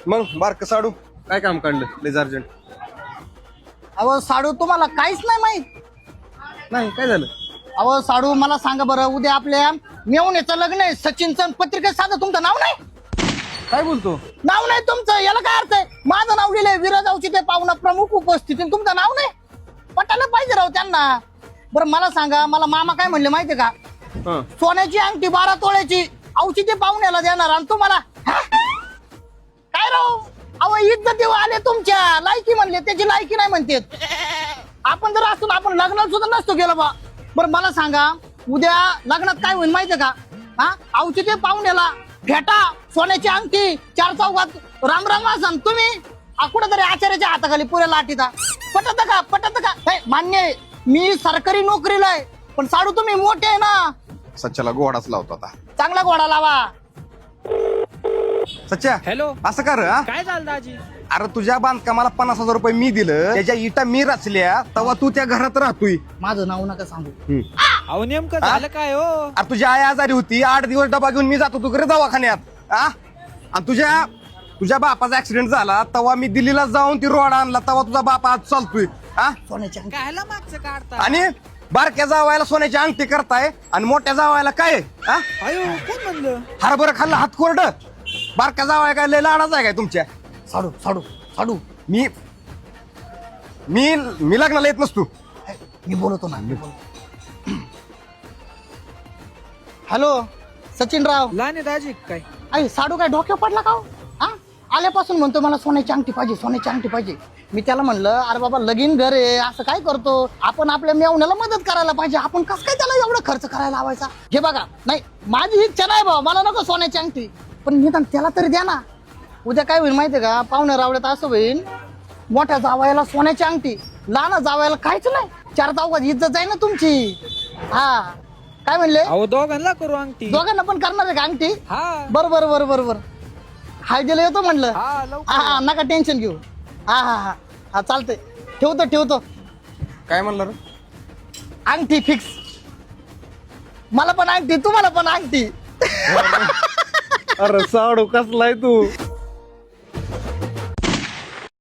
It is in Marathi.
मग बारक साडू काय काम काढलं लेज अर्जंट? अहो साडू तुम्हाला काहीच नाही माहित. नाही काय झालं? अहो साडू मला सांगा बरं, उद्या आपल्या मेवण्याचं लग्न आहे. सचिनचं पत्रिकेत साधं तुमचं नाव नाही? काय बोलतो? नाव नाही तुमचं, याला काय अर्थ आहे? माझं नाव लिहिलंय विराजावची ते पाहुणा प्रमुख उपस्थिती, तुमचं नाव नाही? पटायला पाहिजे राव त्यांना. बरं मला सांगा, मला मामा काय म्हणले माहितीये का? हं. सोन्याची अंगठी 12 तोळ्याची औचित्य पाहुण्याला देणार आणि तुम्हाला हा? काय राव? अहो इज्जत आले तुमच्या, लायकी म्हणले, त्याची लायकी नाही म्हणतेत. आपण जर असतो ना, आपण लग्नात सुद्धा नसतो गेलो बा. बरं मला सांगा, उद्या लग्नात काय होईल माहितीये का? हा, औचित्य पाहुण्याला फेटा, सोन्याची अंगठी, 4 चौघात राम राम असन, तुम्ही कुठेतरी आचार्याच्या हाताखाली पुऱ्या लाटीता. पटत का? पटत का? हे, मान्य आहे, मी सरकारी नोकरीला आहे, पण साडू तुम्ही मोठे आहे ना. सच्च्याला गोडाच लावतो आता. चांगला घोडा लावा. सच्च्या हॅलो, असं कर हा? काय झालं दाजी? अरे तुझ्या बांधकामाला 50,000 रुपये मी दिलं, त्याच्या इटा मी रचल्या, तेव्हा तू त्या घरात राहतोय. माझं नाव नका सांगू. अहो नेमकं झालं काय हो? अरे तुझी आई आजारी होती, 8 दिवस डबा घेऊन मी जातो तुकडे दवाखान्यात. आणि तुझ्या बापाचा ऍक्सिडेंट झाला, तेव्हा मी दिल्लीला जाऊन ती रोड आणला, तेव्हा तुझा बाप आज चालतोय. सोन्याची अंगठी. कायला मागचं काढता? आणि बारक्या जावायला सोन्याची अंगठी करताय आणि मोठ्या जावायला काय? अयो कोण म्हणलं? हरभर खाल्लं हात कोरड. बारक्या जावाय काय लय लाडाच आहे काय तुमच्या? साडू साडू साडू मी मी मी लग्नाला येत नसतो. मी बोलतो ना, मी बोलतो. हॅलो सचिनराव. लहान आहे दाजी काय? आई साडू काय डोक्यावर पडला का हो? हा, आल्यापासून म्हणतो मला सोन्याची अंगठी पाहिजे, सोन्याची अंगठी पाहिजे. मी त्याला म्हणलं, अरे बाबा लगीन घर आहे, असं काय करतो आपण? आपल्या मेवण्याला मदत करायला पाहिजे, आपण कसं काय त्याला एवढं खर्च करायला लावायचा? हे बघा, नाही माझी इच्छा नाही बाबा, मला नको सोन्याची अंगठी, पण निदान त्याला तरी द्या ना. उद्या काय होईल माहितीये का? पाहुण्या रावड्यात असं होईल, मोठ्या जावयाला सोन्याची अंगठी, लहान जावयाला काहीच नाही. 4 चौघात इज्जत आहे ना तुमची. हा काय म्हणले? अहो दोघांना करू अंगठी. दोघांना पण करणार आहे का अंगठी? हा बरोबर बरोबर बरोबर. हाय दिलं येतो म्हणलं. हा लवकर. हा नका टेन्शन घेऊ. हा हा हा हा चालतंय, ठेवतो. काय म्हणलं रे? अंगठी फिक्स. मला पण अंगठी, तुम्हाला पण अंगठी. अरे साडू कसलाय तू?